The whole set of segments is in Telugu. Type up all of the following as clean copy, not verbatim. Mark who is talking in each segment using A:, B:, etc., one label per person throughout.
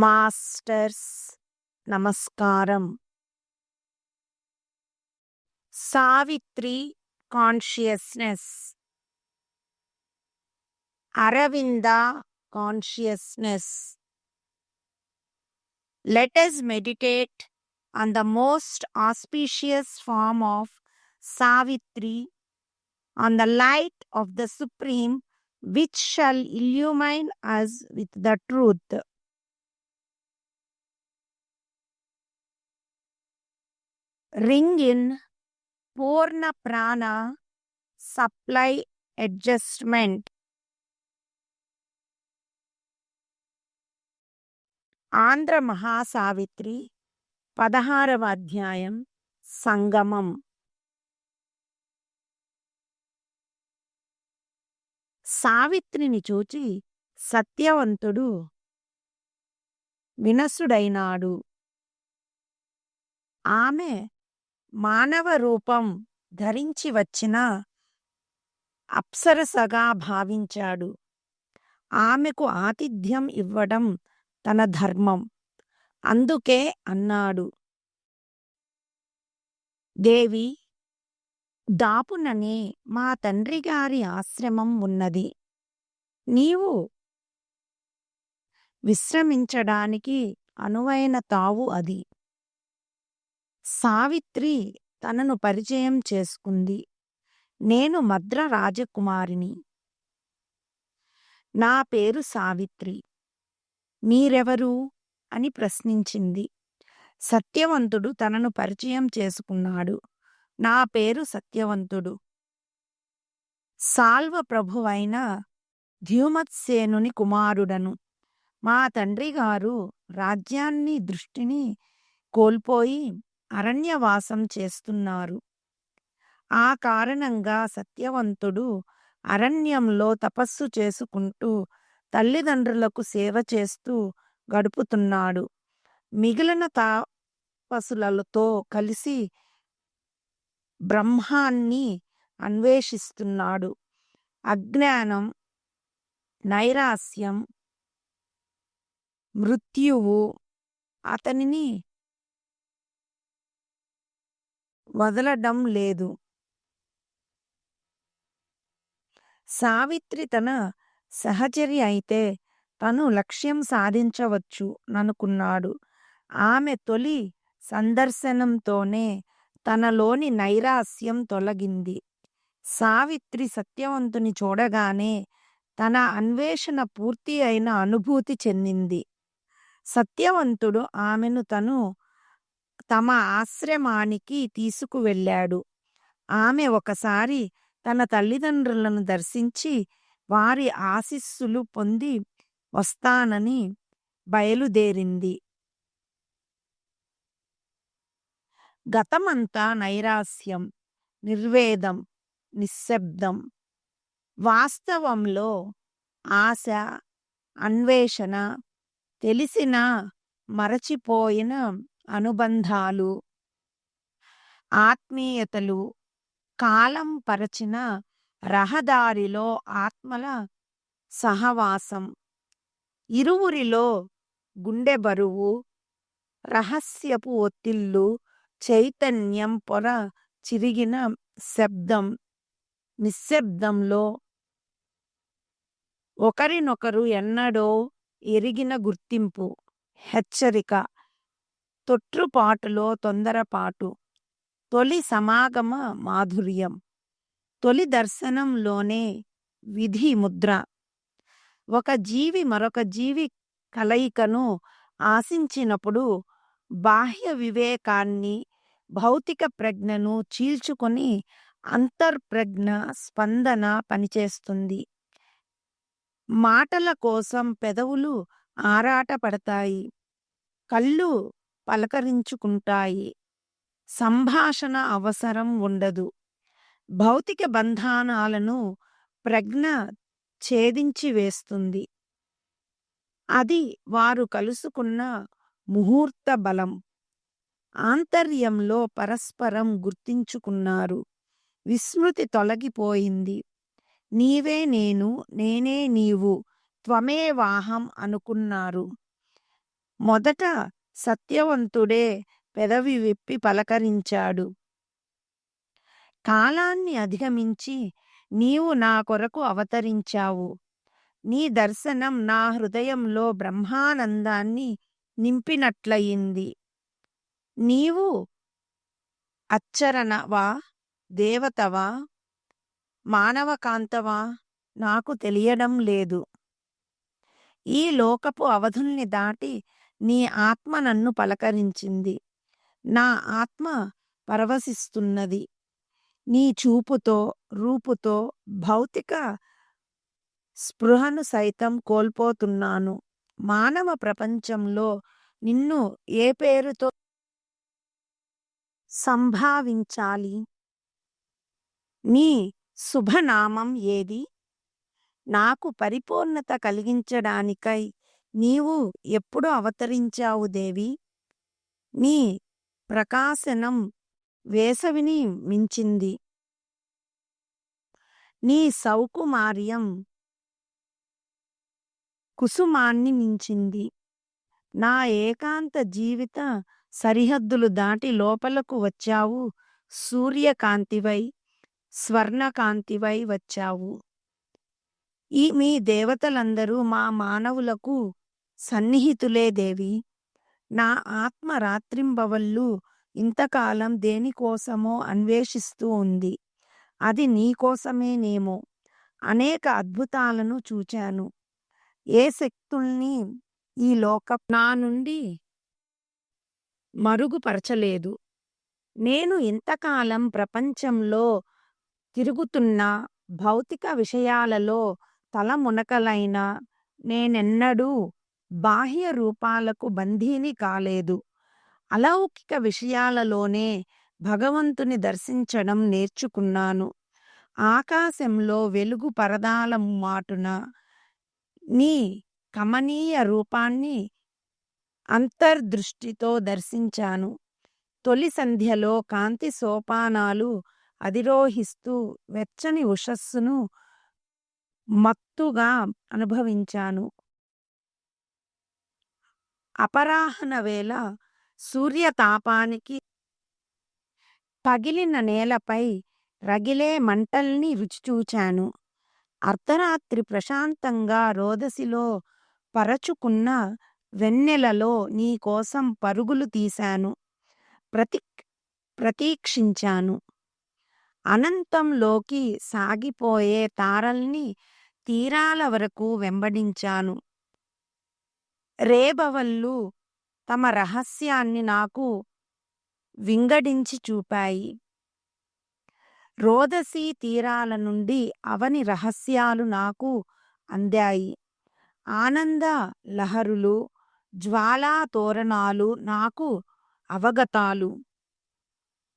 A: మాస్టర్స్ నమస్కారం. Savitri consciousness, Aravinda consciousness. Let us meditate on the most auspicious form of Savitri, on the light of the Supreme, which shall illumine us with the truth. Ring in Purna Prana Supply Adjustment. Andhra Mahasavitri 16వ అధ్యాయం సంగమం. సావిత్రిని చూచి సత్యవంతుడు వినసుడైనాడు. ఆమె మానవ రూపం ధరించి వచ్చిన అప్సరసగా భావించాడు. ఆమెకు ఆతిథ్యం ఇవ్వడం తన ధర్మం. అందుకే అన్నాడు, దేవి, దాపుననే మా తండ్రి గారి ఆశ్రమం ఉన్నది. నీవు విశ్రమించడానికి అనువైన తావు అది. సావిత్రి తనను పరిచయం చేసుకుంది. నేను మద్ర రాజకుమారిని. నా పేరు సావిత్రి. మీరెవరు అని ప్రశ్నించింది. సత్యవంతుడు తనను పరిచయం చేసుకున్నాడు. నా పేరు సత్యవంతుడు. సాల్వ ప్రభువైన ద్యుమత్సేనుని కుమారుడను. మా తండ్రి గారు రాజ్యాన్ని దృష్టిని కోల్పోయి అరణ్యవాసం చేస్తున్నారు. ఆ కారణంగా సత్యవంతుడు అరణ్యంలో తపస్సు చేసుకుంటూ తల్లిదండ్రులకు సేవ చేస్తూ గడుపుతున్నాడు. మిగిలిన తాపసులతో కలిసి బ్రహ్మాన్ని అన్వేషిస్తున్నాడు. అజ్ఞానం, నైరాస్యం, మృత్యువు అతనిని వదలడం లేదు. సావిత్రి తన సహచరి అయితే తను లక్ష్యం సాధించవచ్చు ననుకున్నాడు. ఆమె తొలి సందర్శనంతోనే తనలోని నైరాస్యం తొలగింది. సావిత్రి సత్యవంతుని చూడగానే తన అన్వేషణ పూర్తి అయిన అనుభూతి చెందింది. సత్యవంతుడు ఆమెను తమ ఆశ్రమానికి తీసుకువెళ్ళాడు. ఆమె ఒకసారి తన తల్లిదండ్రులను దర్శించి వారి ఆశీస్సులు పొంది వస్తానని బయలుదేరింది. గతమంతా నైరాస్యం, నిర్వేదం, నిశ్శబ్దం. వాస్తవంలో ఆశ, అన్వేషణ, తెలిసిన మరచిపోయిన అనుబంధాలు, ఆత్మీయతలు, కాలం పరచిన రహదారిలో ఆత్మల సహవాసం, ఇరువురిలో గుండె బరువు, రహస్యపు ఒత్తిళ్ళు, చైతన్యం పొర చిరిగిన శబ్దం, నిశ్శబ్దంలో ఒకరినొకరు ఎన్నడో ఎరిగిన గుర్తింపు, హెచ్చరిక, తొట్రుపాటులో తొందరపాటు, తొలి సమాగమ మాధుర్యం, తొలి దర్శనంలోనే విధి ముద్ర. ఒక జీవి మరొక జీవి కలయికను ఆశించినప్పుడు బాహ్య వివేకాన్ని, భౌతిక ప్రజ్ఞను చీల్చుకొని అంతర్ప్రజ్ఞ స్పందన పనిచేస్తుంది. మాటల కోసం పెదవులు ఆరాటపడతాయి, కళ్ళు పలకరించుకుంటాయి. సంభాషణ అవసరం ఉండదు. భౌతిక బంధనాలను ప్రజ్ఞ ఛేదించి వేస్తుంది. అది వారు కలుసుకున్న ముహూర్త బలం. ఆంతర్యంలో పరస్పరం గుర్తించుకున్నారు. విస్మృతి తొలగిపోయింది. నీవే నేను, నేనే నీవు, త్వమేవాహం అనుకున్నారు. మొదట సత్యవంతుడే పెదవి విప్పి పలకరించాడు. కాలాన్ని అధిగమించి నీవు నా కొరకు అవతరించావు. నీ దర్శనం నా హృదయంలో బ్రహ్మానందాన్ని నింపినట్లయింది. నీవు అచ్చరణవా, దేవతవా, మానవకాంతవా నాకు తెలియడం లేదు. ఈ లోకపు అవధుల్ని దాటి నీ ఆత్మ నన్ను పలకరించింది. నా ఆత్మ పరవశిస్తున్నది. నీ చూపుతో, రూపుతో భౌతిక స్పృహను సైతం కోల్పోతున్నాను. మానవ ప్రపంచంలో నిన్ను ఏ పేరుతో సంభావించాలి? నీ శుభనామం ఏది? నాకు పరిపూర్ణత కలిగించడానికై నీవు ఎప్పుడు అవతరించావు దేవి? నీ ప్రకాశనం వేసవిని మించింది. నీ సౌకుమార్యం కుసుమాన్ని మించింది. నా ఏకాంత జీవిత సరిహద్దులు దాటి లోపలకు వచ్చావు. సూర్యకాంతివై, స్వర్ణకాంతివై వచ్చావు. మీ దేవతలందరూ మా మానవులకు సన్నిహితులే దేవి. నా ఆత్మ రాత్రింబవళ్ళు ఇంతకాలం దేనికోసమో అన్వేషిస్తూ ఉంది. అది నీకోసమేనేమో. అనేక అద్భుతాలను చూచాను. ఏ శక్తుల్ని ఈ లోకం నా నుండి మరుగుపరచలేదు. నేను ఇంతకాలం ప్రపంచంలో తిరుగుతున్న భౌతిక విషయాలలో తలమునకలైన నేనెన్నడూ బాహ్య రూపాలకు బంధీని కాలేదు. అలౌకిక విషయాలలోనే భగవంతుని దర్శించడం నేర్చుకున్నాను. ఆకాశంలో వెలుగు పరదాల మాటున నీ కమనీయ రూపాన్ని అంతర్దృష్టితో దర్శించాను. తొలి సంధ్యలో కాంతి సోపానాలు అధిరోహిస్తూ వెచ్చని ఉషస్సును మత్తుగా అనుభవించాను. అపరాహ్న వేళ సూర్యతాపానికి పగిలిన నేలపై రగిలే మంటల్ని రుచిచూచాను. అర్ధరాత్రి ప్రశాంతంగా రోదసిలో పరచుకున్న వెన్నెలలో నీకోసం పరుగులు తీశాను. ప్రతీక్షించాను. అనంతంలోకి సాగిపోయే తారల్ని తీరాల వరకు వెంబడించాను. రేబవళ్ళు తమ రహస్యాన్ని నాకు వింగడించి చూపాయి. రోదసీ తీరాల నుండి అవని రహస్యాలు నాకు అందాయి. ఆనంద లహరులు, జ్వాలా తోరణాలు నాకు అవగతాలు.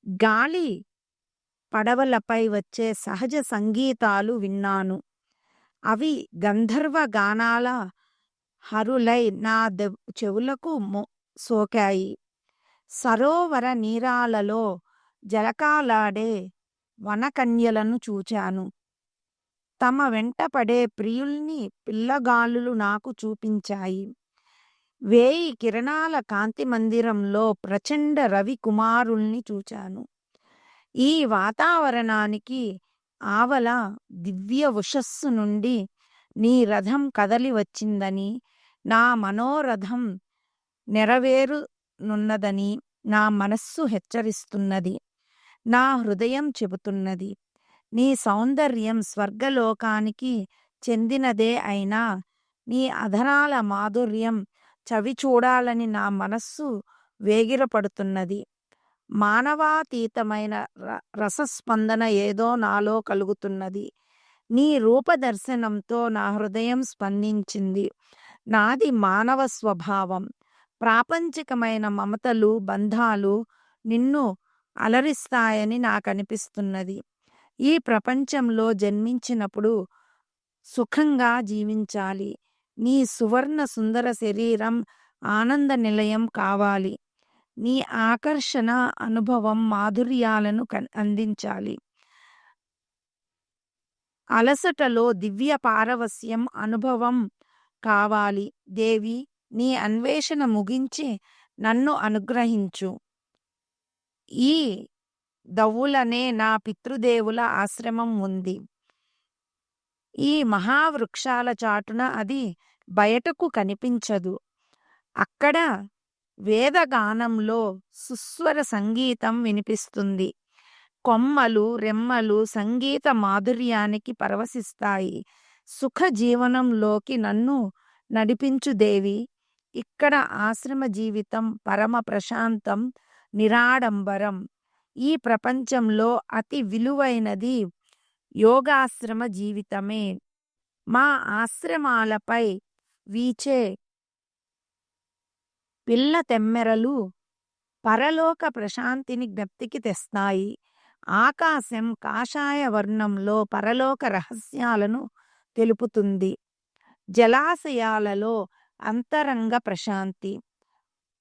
A: గాలి పడవలపై వచ్చే సహజ సంగీతాలు విన్నాను. అవి గంధర్వ గానాల హరులై నా చెవులకు సోకాయి. సరోవర నీరాలలో జలకాలాడే వనకన్యలను చూచాను. తమ వెంటపడే ప్రియుల్ని పిల్లగాలులు నాకు చూపించాయి. 1000 కిరణాల కాంతి మందిరంలో ప్రచండ రవి కుమారుల్ని చూచాను. ఈ వాతావరణానికి ఆవల దివ్య ఉషస్సు నుండి నీ రథం కదలి వచ్చిందని, నా మనోరథం నెరవేరునున్నదని నా మనస్సు హెచ్చరిస్తున్నది. నా హృదయం చెబుతున్నది. నీ సౌందర్యం స్వర్గలోకానికి చెందినదే అయినా నీ అధరాల మాధుర్యం చవి చూడాలని నా మనస్సు వేగిరపడుతున్నది. మానవాతీతమైన రసస్పందన ఏదో నాలో కలుగుతున్నది. నీ రూపదర్శనంతో నా హృదయం స్పందించింది. నాది మానవ స్వభావం. ప్రాపంచికమైన మమతలు, బంధాలు నిన్ను అలరిస్తాయని నాకనిపిస్తున్నది. ఈ ప్రపంచంలో జన్మించినప్పుడు సుఖంగా జీవించాలి. నీ సువర్ణ సుందర శరీరం ఆనంద నిలయం కావాలి. నీ ఆకర్షణ అనుభవం మాధుర్యాలను అందించాలి. అలసటలో దివ్య పారవస్యం అనుభవం కావాలి. దేవి, నీ అన్వేషణ ముగించి నన్ను అనుగ్రహించు. ఈ దవులనే నా పితృదేవుల ఆశ్రమం ఉంది. ఈ మహావృక్షాల చాటున అది బయటకు కనిపించదు. అక్కడ వేదగానంలో సుస్వర సంగీతం వినిపిస్తుంది. కొమ్మలు రెమ్మలు సంగీత మాధుర్యానికి పరవశిస్తాయి. సుఖ జీవనంలోకి నన్ను నడిపించు దేవి. ఇక్కడ ఆశ్రమ జీవితం పరమ ప్రశాంతం, నిరాడంబరం. ఈ ప్రపంచంలో అతి విలువైనది యోగాశ్రమ జీవితమే. మా ఆశ్రమాలపై వీచే పిల్ల తెమ్మెరలు పరలోక ప్రశాంతిని జ్ఞప్తికి తెస్తాయి. ఆకాశం కాషాయ వర్ణంలో పరలోక రహస్యాలను తెలుపుతుంది. జలాశయాలలో అంతరంగ ప్రశాంతి.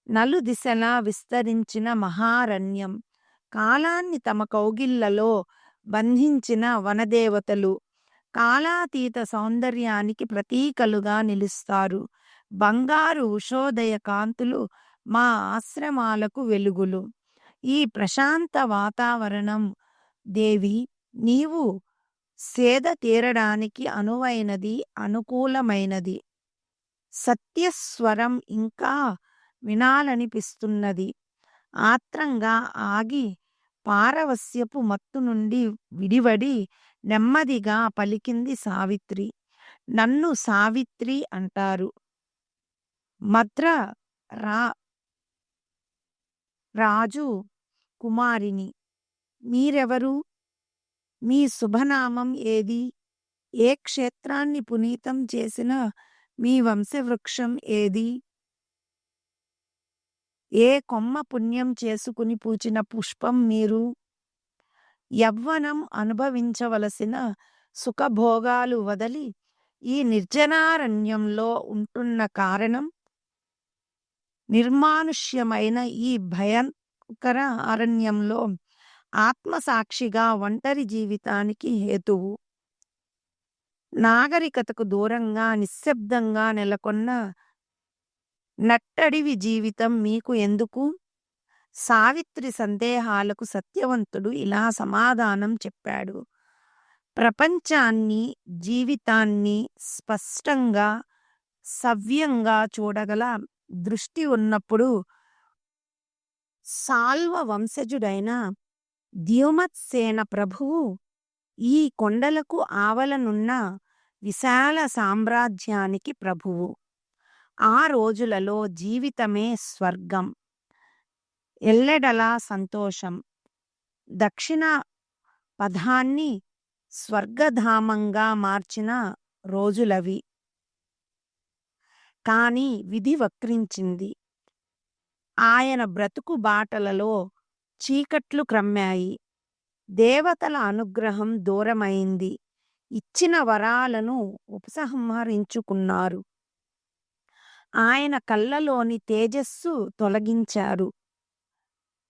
A: నలుదిశలా విస్తరించిన మహారణ్యం. కాలాన్ని తమ కౌగిళ్లలో బంధించిన వనదేవతలు కాలాతీత సౌందర్యానికి ప్రతీకలుగా నిలుస్తారు. బంగారు ఉషోదయ కాంతులు మా ఆశ్రమాలకు వెలుగులు. ఈ ప్రశాంత వాతావరణం దేవి నీవు సేద తీరడానికి అనువైనది, అనుకూలమైనది. సత్యస్వరం ఇంకా వినాలనిపిస్తున్నది. ఆత్రంగా ఆగి పారవస్యపు మత్తు నుండి విడివడి నెమ్మదిగా పలికింది సావిత్రి. నన్ను సావిత్రి అంటారు. మద్ర రాజు కుమారిని. మీరెవరు? మీ శుభనామం ఏది? ఏ క్షేత్రాన్ని పునీతం చేసిన మీ వంశవృక్షం ఏది? ఏ కొమ్మ పుణ్యం చేసుకుని పూచిన పుష్పం మీరు? యవ్వనం అనుభవించవలసిన సుఖభోగాలు వదలి ఈ నిర్జనారణ్యంలో ఉంటున్న కారణం? నిర్మానుష్యమైన ఈ భయంకర అరణ్యంలో ఆత్మసాక్షిగా ఒంటరి జీవితానికి హేతువు. నాగరికతకు దూరంగా నిశ్శబ్దంగా నెలకొన్న నట్టడివి జీవితం మీకు ఎందుకు? సావిత్రి సందేహాలకు సత్యవంతుడు ఇలా సమాధానం చెప్పాడు. ప్రపంచాన్ని, జీవితాన్ని స్పష్టంగా, సవ్యంగా చూడగల దృష్టి ఉన్నప్పుడు సాల్వ వంశజుడైన ద్యుమత్సేన ప్రభువు ఈ కొండలకు ఆవలనున్న విశాల సామ్రాజ్యానికి ప్రభువు. ఆ రోజులలో జీవితమే స్వర్గం, ఎల్లెడలా సంతోషం. దక్షిణ పథాన్ని స్వర్గధామంగా మార్చిన రోజులవి. కాని విధి వక్రించింది. ఆయన బ్రతుకు బాటలలో చీకట్లు క్రమ్మాయి. దేవతల అనుగ్రహం దూరమైంది. ఇచ్చిన వరాలను ఉపసంహరించుకున్నారు. ఆయన కళ్ళలోని తేజస్సు తొలగించారు.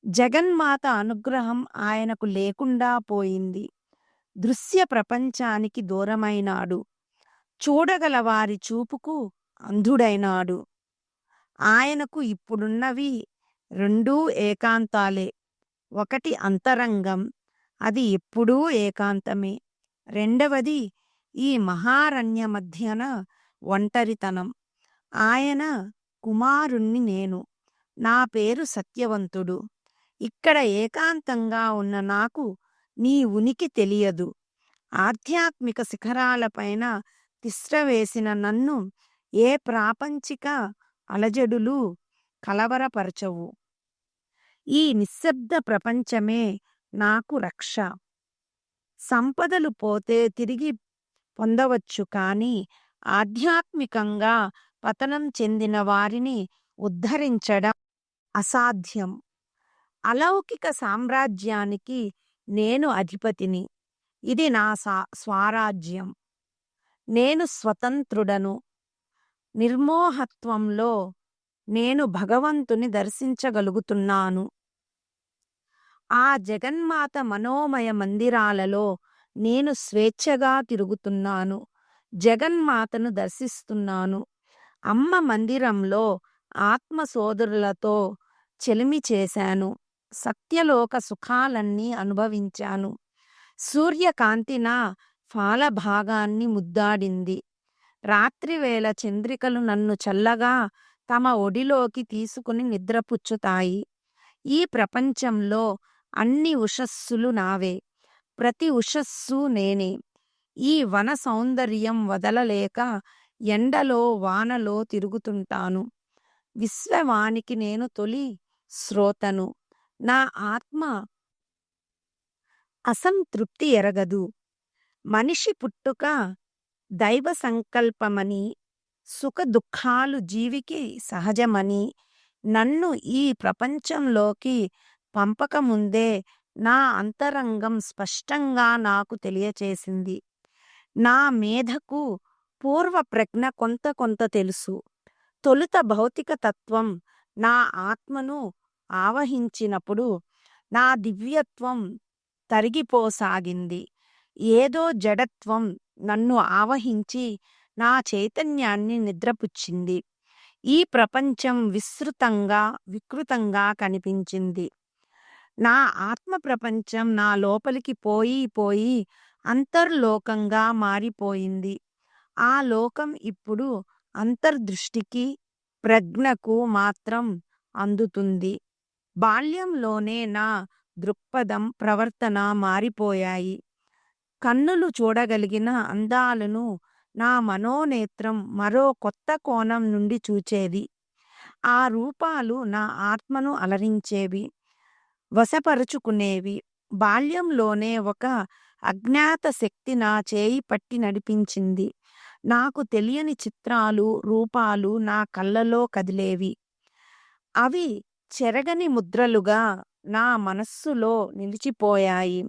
A: జగన్మాత అనుగ్రహం ఆయనకు లేకుండా పోయింది. దృశ్య ప్రపంచానికి దూరమైనాడు. చూడగల వారి చూపుకు అంధుడైనాడు. ఆయనకు ఇప్పుడున్నవి రెండూ ఏకాంతాలే. ఒకటి అంతరంగం, అది ఎప్పుడూ ఏకాంతమే. రెండవది ఈ మహారణ్య మధ్యన ఒంటరితనం. ఆయన కుమారుణ్ణి నేను. నా పేరు సత్యవంతుడు. ఇక్కడ ఏకాంతంగా ఉన్న నాకు నీ ఉనికి తెలియదు. ఆధ్యాత్మిక శిఖరాలపైన తిష్ఠవేసిన నన్ను ఏ ప్రాపంచిక అలజడులు కలవరపరచవు. ఈ నిశ్శబ్ద ప్రపంచమే నాకు రక్ష. సంపదలు పోతే తిరిగి పొందవచ్చు, కానీ ఆధ్యాత్మికంగా పతనం చెందిన వారిని ఉద్ధరించడం అసాధ్యం. అలౌకిక సామ్రాజ్యానికి నేను అధిపతిని. ఇది నా స్వరాజ్యం. నేను స్వతంత్రుడను. నిర్మోహత్వంలో నేను భగవంతుని దర్శించగలుగుతున్నాను. ఆ జగన్మాత మనోమయ మందిరాలలో నేను స్వేచ్ఛగా తిరుగుతున్నాను. జగన్మాతను దర్శిస్తున్నాను. అమ్మ మందిరంలో ఆత్మ సోదరులతో చెలిమి చేశాను. సత్యలోక సుఖాలన్నీ అనుభవించాను. సూర్యకాంతి నా ఫాలభాగాన్ని ముద్దాడింది. రాత్రివేళ చంద్రికలు నన్ను చల్లగా తమ ఒడిలోకి తీసుకుని నిద్రపుచ్చుతాయి. ఈ ప్రపంచంలో అన్ని ఉషస్సులు నావే. ప్రతి ఉషస్సు నేనే. ఈ వన సౌందర్యం వదలలేక ఎండలో వానలో తిరుగుతుంటాను. విశ్వవానికి నేను తొలి శ్రోతను. నా ఆత్మ అసంతృప్తి ఎరగదు. మనిషి పుట్టుక దైవ సంకల్పమని, సుఖ దుఃఖాలు జీవికి సహజమని నన్ను ఈ ప్రపంచంలోకి పంపకముందే నా అంతరంగం స్పష్టంగా నాకు తెలియచేసింది. నా మేధకు పూర్వ ప్రజ్ఞ కొంత కొంత తెలుసు. తొలుత భౌతిక తత్వం నా ఆత్మను ఆవహించినప్పుడు నా దివ్యత్వం తరిగిపోసాగింది. ఏదో జడత్వం నన్ను ఆవహించి నా చైతన్యాన్ని నిద్రపుచ్చింది. ఈ ప్రపంచం విస్తృతంగా వికృతంగా కనిపించింది. నా ఆత్మ ప్రపంచం నా లోపలికి పోయి పోయి అంతర్లోకంగా మారిపోయింది. ఆ లోకం ఇప్పుడు అంతర్దృష్టికి ప్రజ్ఞకు మాత్రం అందుతుంది. బాల్యంలోనే నా దృక్పథం ప్రవర్తన మారిపోయాయి. కన్నులు చూడగలిగిన అందాలను నా మనోనేత్రం మరో కొత్త కోణం నుండి చూచేది. ఆ రూపాలు నా ఆత్మను అలరించేవి, వశపరుచుకునేవి. బాల్యంలోనే ఒక అజ్ఞాత శక్తి నా చేయి పట్టి నడిపించింది. నాకు తెలియని చిత్రాలు, రూపాలు నా కళ్ళలో కదిలేవి. అవి చెరగని ముద్రలుగా నా మనస్సులో నిలిచిపోయాయి.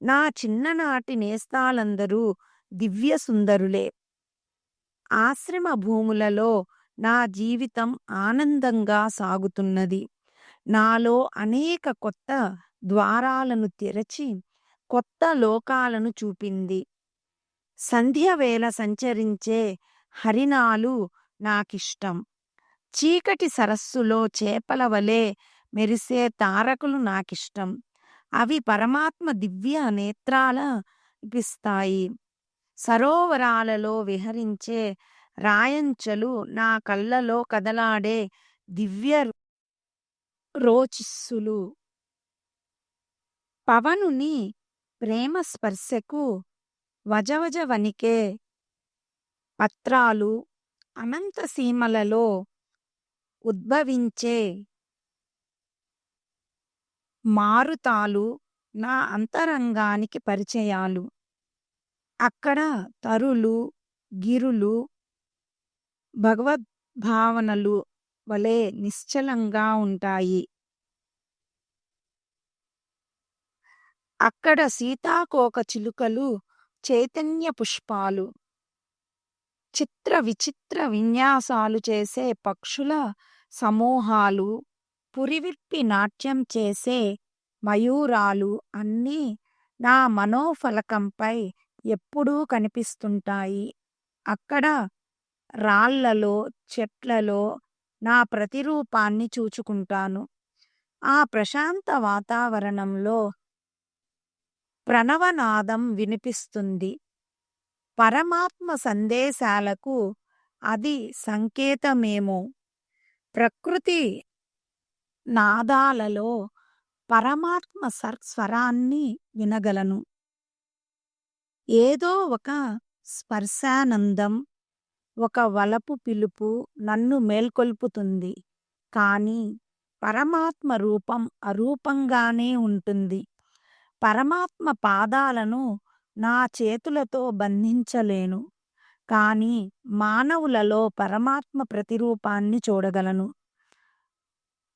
A: నా చిన్ననాటి నేస్తాలందరూ దివ్య సుందరులే. ఆశ్రమ భూములలో నా జీవితం ఆనందంగా సాగుతున్నది. నాలో అనేక కొత్త ద్వారాలను తెరచి కొత్త లోకాలను చూపింది. సంధ్యవేళ సంచరించే హరిణాలు నాకిష్టం. చీకటి సరస్సులో చేపల వలె మెరిసే తారకులు నాకిష్టం. అవి పరమాత్మ దివ్య నేత్రాల పిస్తాయి. సరోవరాలలో విహరించే రాయంచలు నా కళ్ళలో కదలాడే దివ్య రోచిస్సులు. పవనుని ప్రేమ స్పర్శకు వజవజ వనికే పత్రాలు, అనంత సీమలలో ఉద్భవించే మారుతాలు నా అంతరంగానికి పరిచయాలు. అక్కడ తరులు, గిరులు భగవద్భావనలు వలె నిశ్చలంగా ఉంటాయి. అక్కడ సీతాకోక చిలుకలు చైతన్య పుష్పాలు. చిత్ర విచిత్ర విన్యాసాలు చేసే పక్షుల సమూహాలు, పురివిప్పి నాట్యం చేసే మయూరాలు అన్నీ నా మనోఫలకంపై ఎప్పుడూ కనిపిస్తుంటాయి. అక్కడ రాళ్లలో, చెట్లలో నా ప్రతిరూపాన్ని చూచుకుంటాను. ఆ ప్రశాంత వాతావరణంలో ప్రణవనాదం వినిపిస్తుంది. పరమాత్మ సందేశాలకు అది సంకేతమేమో. ప్రకృతి నాదాలలో పరమాత్మ స్వరాన్ని వినగలను. ఏదో ఒక స్పర్శానందం, ఒక వలపు పిలుపు నన్ను మేల్కొల్పుతుంది. కానీ పరమాత్మ రూపం అరూపంగానే ఉంటుంది. పరమాత్మ పాదాలను నా చేతులతో బంధించలేను. కానీ మానవులలో పరమాత్మ ప్రతిరూపాన్ని చూడగలను.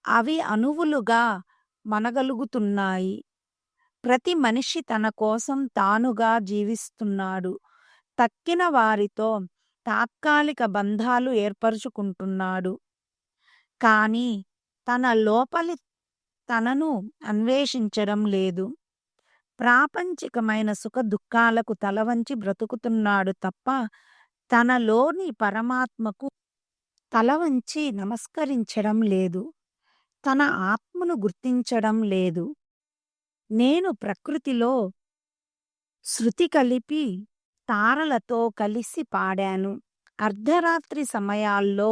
A: అవి అణువులుగా మనగలుగుతున్నాయి. ప్రతి మనిషి తన కోసం తానుగా జీవిస్తున్నాడు. తక్కిన వారితో తాత్కాలిక బంధాలు ఏర్పరుచుకుంటున్నాడు. కానీ తన లోపలి తనను అన్వేషించడం లేదు. ప్రాపంచికమైన సుఖ దుఃఖాలకు తలవంచి బ్రతుకుతున్నాడు తప్ప తనలోని పరమాత్మకు తల వంచి నమస్కరించడం లేదు. తన ఆత్మను గుర్తించడం లేదు. నేను ప్రకృతిలో శృతి కలిపి తారలతో కలిసి పాడాను. అర్ధరాత్రి సమయాల్లో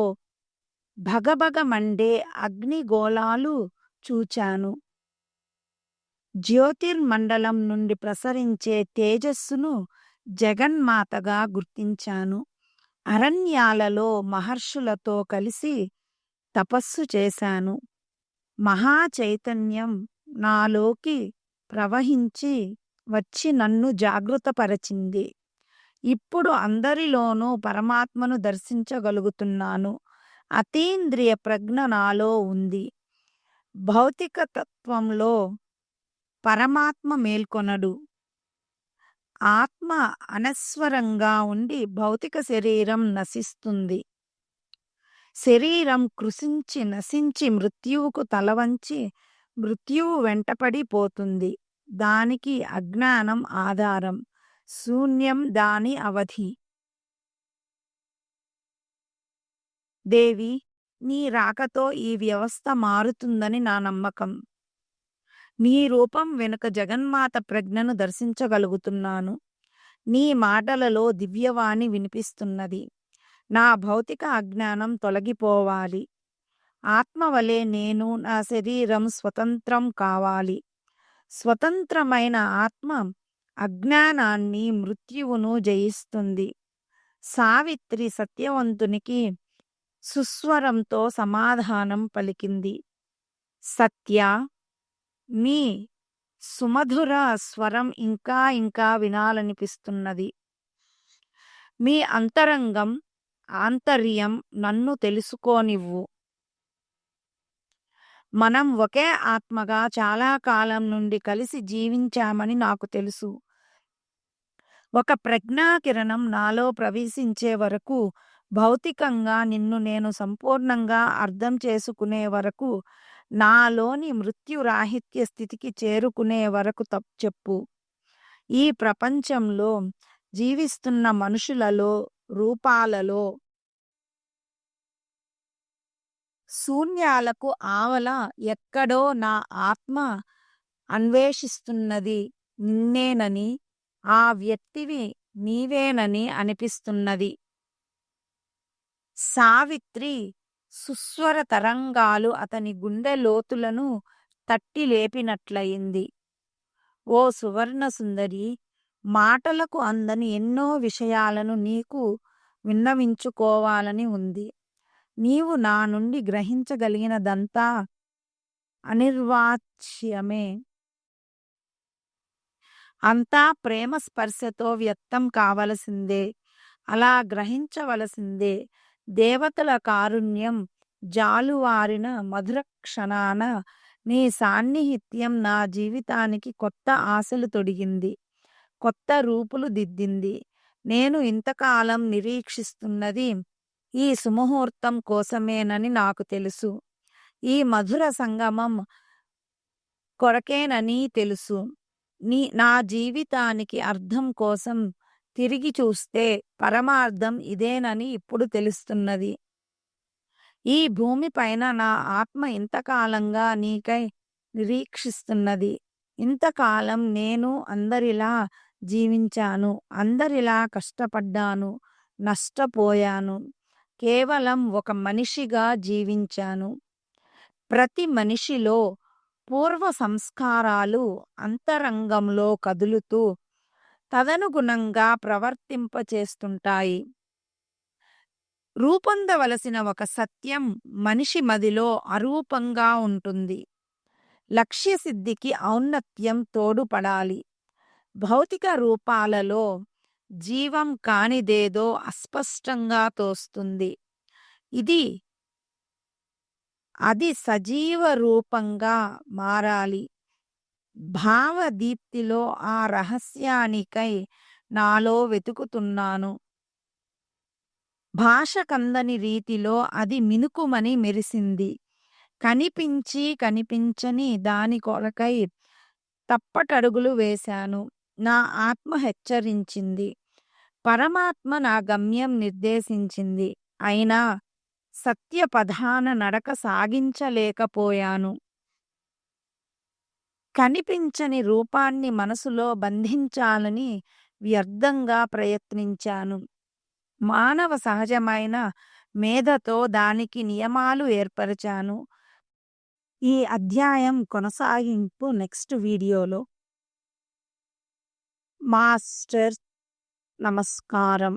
A: భగభగ మండే అగ్నిగోళాలు చూచాను. జ్యోతిర్మండలం నుండి ప్రసరించే తేజస్సును జగన్మాతగా గుర్తించాను. అరణ్యాలలో మహర్షులతో కలిసి తపస్సు చేశాను. మహా చైతన్యం నాలోకి ప్రవహించి వచ్చి నన్ను జాగృతపరచింది. ఇప్పుడు అందరిలోనూ పరమాత్మను దర్శించగలుగుతున్నాను. అతీంద్రియ ప్రజ్ఞ నాలో ఉంది. భౌతిక తత్వంలో పరమాత్మ మేల్కొనడు. ఆత్మ అనస్వరంగా ఉండి భౌతిక శరీరం నశిస్తుంది. శరీరం కృశించి నశించి మృత్యువుకు తలవంచి మృత్యువు వెంటపడి పోతుంది. దానికి అజ్ఞానం ఆధారం, శూన్యం దాని అవధి. దేవి, నీ రాకతో ఈ వ్యవస్థ మారుతుందని నా నమ్మకం. నీ రూపం వెనుక జగన్మాత ప్రజ్ఞను దర్శించగలుగుతున్నాను. నీ మాటలలో దివ్యవాణి వినిపిస్తున్నది. నా భౌతిక అజ్ఞానం తొలగిపోవాలి. ఆత్మవలే నేను, నా శరీరం స్వతంత్రం కావాలి. స్వతంత్రమైన ఆత్మ అజ్ఞానాన్ని, మృత్యువును జయిస్తుంది. సావిత్రి సత్యవంతునికి సుస్వరంతో సమాధానం పలికింది. సత్య, మీ సుమధుర స్వరం ఇంకా ఇంకా వినాలనిపిస్తున్నది. మీ అంతరంగం, ఆంతర్యం నన్ను తెలుసుకోనివ్వు. మనం ఒకే ఆత్మగా చాలా కాలం నుండి కలిసి జీవించామని నాకు తెలుసు. ఒక ప్రజ్ఞాకిరణం నాలో ప్రవేశించే వరకు, భౌతికంగా నిన్ను నేను సంపూర్ణంగా అర్థం చేసుకునే వరకు, నాలోని మృత్యురాహిత్య స్థితికి చేరుకునే వరకు చెప్పు. ఈ ప్రపంచంలో జీవిస్తున్న మనుషులలో, రూపాలలో శూన్యాలకు ఆవల ఎక్కడో నా ఆత్మ అన్వేషిస్తున్నది నిన్నేనని, ఆ వ్యక్తివి నీవేనని అనిపిస్తున్నది. సావిత్రి సుస్వర తరంగాలు అతని గుండె లోతులను తట్టి లేపినట్లయింది. ఓ సువర్ణ సుందరి, మాటలకు అందని ఎన్నో విషయాలను నీకు విన్నవించుకోవాలని ఉంది. నీవు నా నుండి గ్రహించగలిగినదంతా అనిర్వాచ్యమే. అంతా ప్రేమ స్పర్శతో వ్యక్తం కావలసిందే, అలా గ్రహించవలసిందే. దేవతల కారుణ్యం జాలువారిన మధుర క్షణాన నీ సాన్నిహిత్యం నా జీవితానికి కొత్త ఆశలు తొడిగింది, కొత్త రూపులు దిద్దింది. నేను ఇంతకాలం నిరీక్షిస్తున్నది ఈ సుముహూర్తం కోసమేనని నాకు తెలుసు. ఈ మధుర సంగమం కొరకేనని తెలుసు. నా జీవితానికి అర్థం కోసం తిరిగి చూస్తే పరమార్థం ఇదేనని ఇప్పుడు తెలుస్తున్నది. ఈ భూమిపైన నా ఆత్మ ఇంతకాలంగా నీకై నిరీక్షిస్తున్నది. ఇంతకాలం నేను అందరిలా జీవించాను, అందరిలా కష్టపడ్డాను, నష్టపోయాను. కేవలం ఒక మనిషిగా జీవించాను. ప్రతి మనిషిలో పూర్వ సంస్కారాలు అంతరంగంలో కదులుతూ తదనుగుణంగా ప్రవర్తింపచేస్తుంటాయి. రూపొందవలసిన ఒక సత్యం మనిషి మదిలో అరూపంగా ఉంటుంది. లక్ష్యసిద్ధికి ఔన్నత్యం తోడుపడాలి. భౌతిక రూపాలలో జీవం కానిదేదో అస్పష్టంగా తోస్తుంది. అది సజీవ రూపంగా మారాలి. భావదీప్తిలో ఆ రహస్యానికై నాలో వెతుకుతున్నాను. భాష కందని రీతిలో అది మినుకుమని మెరిసింది. కనిపించి కనిపించని దాని కొరకై తప్పటడుగులు వేశాను. నా ఆత్మ హెచ్చరించింది. పరమాత్మ నా గమ్యం నిర్దేశించింది. అయినా సత్యపథాన నడక సాగించలేకపోయాను. కనిపించని రూపాన్ని మనసులో బంధించాలని వ్యర్థంగా ప్రయత్నించాను. మానవ సహజమైన మేధతో దానికి నియమాలు ఏర్పరిచాను. ఈ అధ్యాయం కొనసాగింపు నెక్స్ట్ వీడియోలో. మాస్టర్ నమస్కారం.